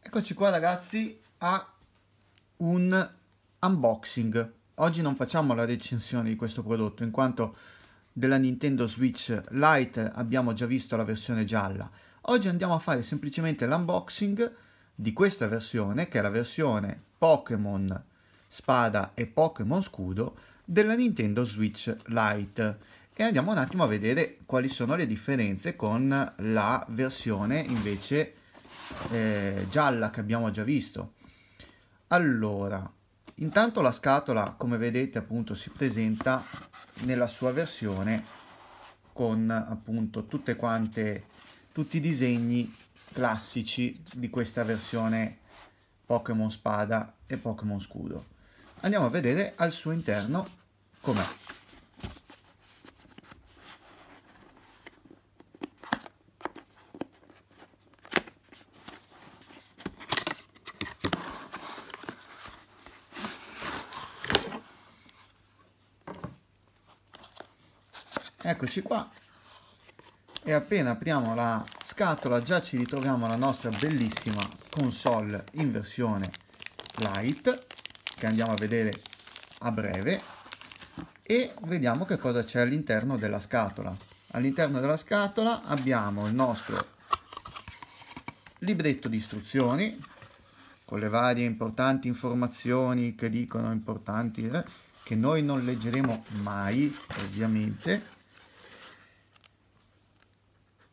Eccoci qua ragazzi a un unboxing. Oggi non facciamo la recensione di questo prodotto in quanto della Nintendo Switch Lite abbiamo già visto la versione gialla. Oggi andiamo a fare semplicemente l'unboxing di questa versione, che è la versione Pokémon Spada e Pokémon Scudo della Nintendo Switch Lite, e andiamo un attimo a vedere quali sono le differenze con la versione invece gialla che abbiamo già visto. Allora, intanto la scatola, come vedete, appunto si presenta nella sua versione con appunto tutti i disegni classici di questa versione Pokémon Spada e Pokémon Scudo. Andiamo a vedere al suo interno com'è. Eccoci qua, e appena apriamo la scatola già ci ritroviamo la nostra bellissima console in versione Lite, che andiamo a vedere a breve, e vediamo che cosa c'è all'interno della scatola. All'interno della scatola abbiamo il nostro libretto di istruzioni con le varie importanti informazioni che dicono importanti, che noi non leggeremo mai ovviamente.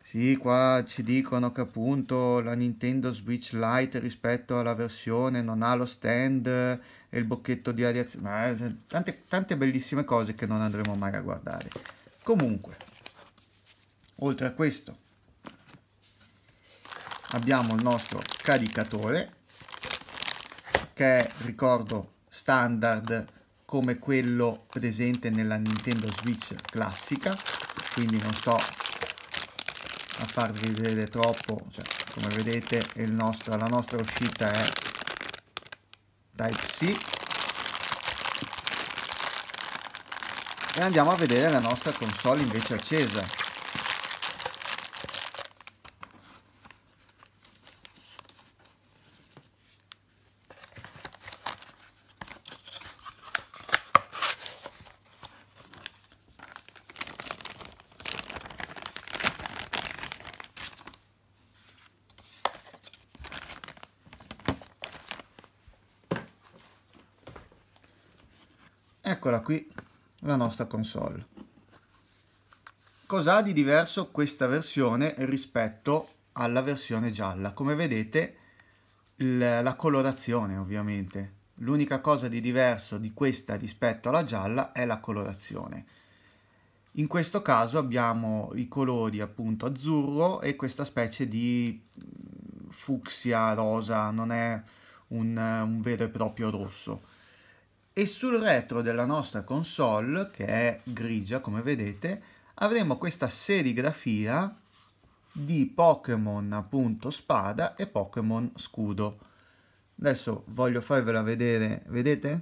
Sì, qua ci dicono che appunto la Nintendo Switch Lite rispetto alla versione non ha lo stand e il bocchetto di radiazione, tante bellissime cose che non andremo mai a guardare. Comunque, oltre a questo, abbiamo il nostro caricatore, che è, ricordo, standard come quello presente nella Nintendo Switch classica, quindi non sto a farvi vedere troppo, cioè, come vedete la nostra uscita è Type-C, e andiamo a vedere la nostra console invece accesa. Eccola qui, la nostra console. Cos'ha di diverso questa versione rispetto alla versione gialla? Come vedete, la colorazione ovviamente. L'unica cosa di diverso di questa rispetto alla gialla è la colorazione. In questo caso abbiamo i colori appunto azzurro e questa specie di fucsia rosa, non è un vero e proprio rosso. E sul retro della nostra console, che è grigia come vedete, avremo questa serigrafia di Pokémon appunto Spada e Pokémon Scudo. Adesso voglio farvela vedere, vedete?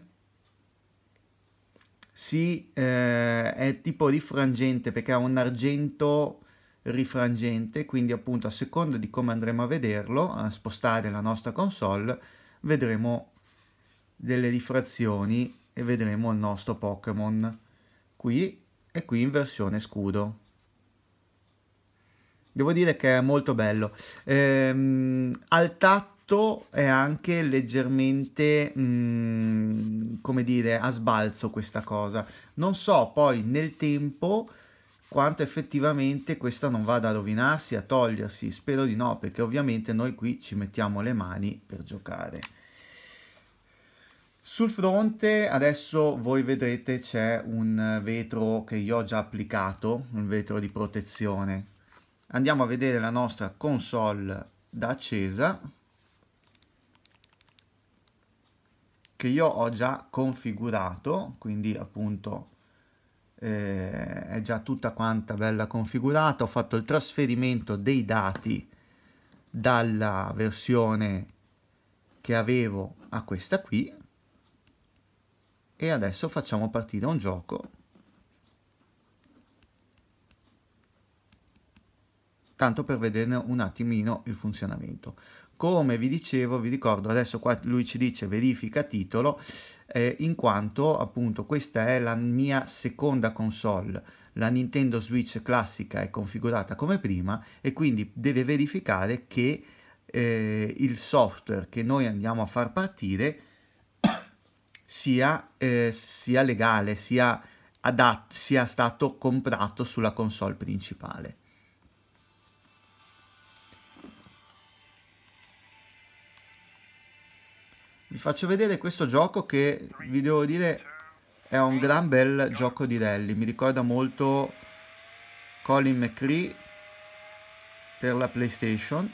Sì, è tipo rifrangente perché ha un argento rifrangente, quindi appunto a seconda di come andremo a vederlo, a spostare la nostra console, vedremo delle rifrazioni e vedremo il nostro Pokémon qui e qui in versione scudo. Devo dire che è molto bello. Al tatto è anche leggermente, come dire, a sbalzo questa cosa. Non so poi nel tempo quanto effettivamente questa non vada a rovinarsi, a togliersi. Spero di no, perché ovviamente noi qui ci mettiamo le mani per giocare. Sul fronte adesso voi vedrete c'è un vetro che io ho già applicato, un vetro di protezione. Andiamo a vedere la nostra console da accesa, che io ho già configurato, quindi appunto è già tutta quanta bella configurata. Ho fatto il trasferimento dei dati dalla versione che avevo a questa qui, e adesso facciamo partire un gioco, tanto per vedere un attimino il funzionamento. Come vi dicevo, vi ricordo, adesso qua lui ci dice verifica titolo, in quanto appunto questa è la mia seconda console, la Nintendo Switch classica è configurata come prima e quindi deve verificare che il software che noi andiamo a far partire sia legale, sia stato comprato sulla console principale. Vi faccio vedere questo gioco che vi devo dire è un gran bel gioco di rally, mi ricorda molto Colin McRae per la PlayStation,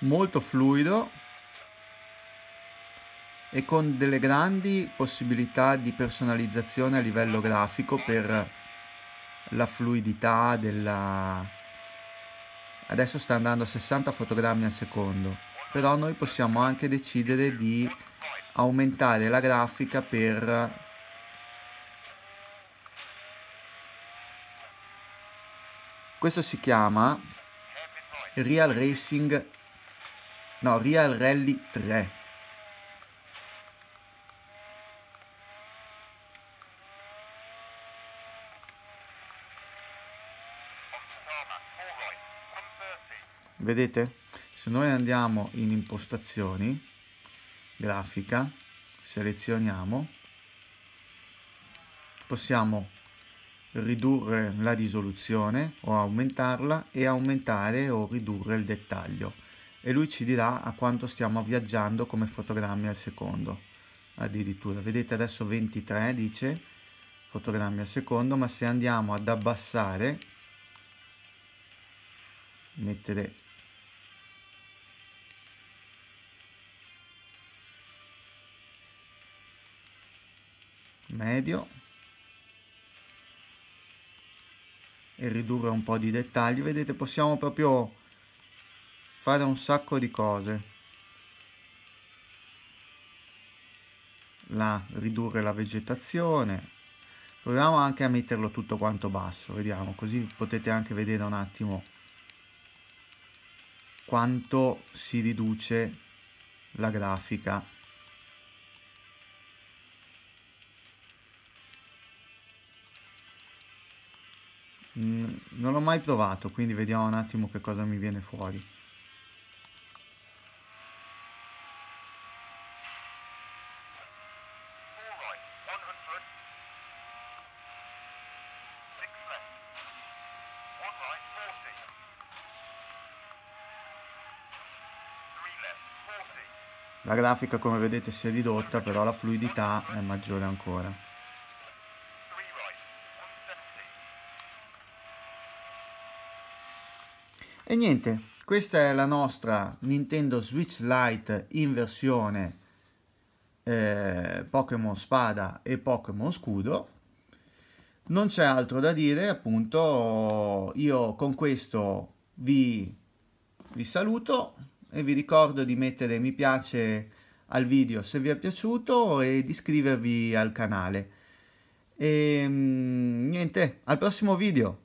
molto fluido e con delle grandi possibilità di personalizzazione a livello grafico per la fluidità della... Adesso sta andando a 60 fotogrammi al secondo, però noi possiamo anche decidere di aumentare la grafica per questo si chiama Real Rally 3. Vedete? Se noi andiamo in impostazioni, grafica, selezioniamo, possiamo ridurre la risoluzione o aumentarla e aumentare o ridurre il dettaglio e lui ci dirà a quanto stiamo viaggiando come fotogrammi al secondo. Addirittura, vedete adesso 23 dice fotogrammi al secondo, ma se andiamo ad abbassare, mettere medio e ridurre un po' di dettagli, vedete possiamo proprio fare un sacco di cose, ridurre la vegetazione, proviamo anche a metterlo tutto quanto basso, vediamo, così potete anche vedere un attimo quanto si riduce la grafica. Non l'ho mai provato, quindi vediamo un attimo che cosa mi viene fuori. La grafica, come vedete, si è ridotta, però la fluidità è maggiore ancora. E niente, questa è la nostra Nintendo Switch Lite in versione Pokémon Spada e Pokémon Scudo. Non c'è altro da dire, appunto, io con questo vi saluto e vi ricordo di mettere mi piace al video se vi è piaciuto e di iscrivervi al canale. E niente, al prossimo video!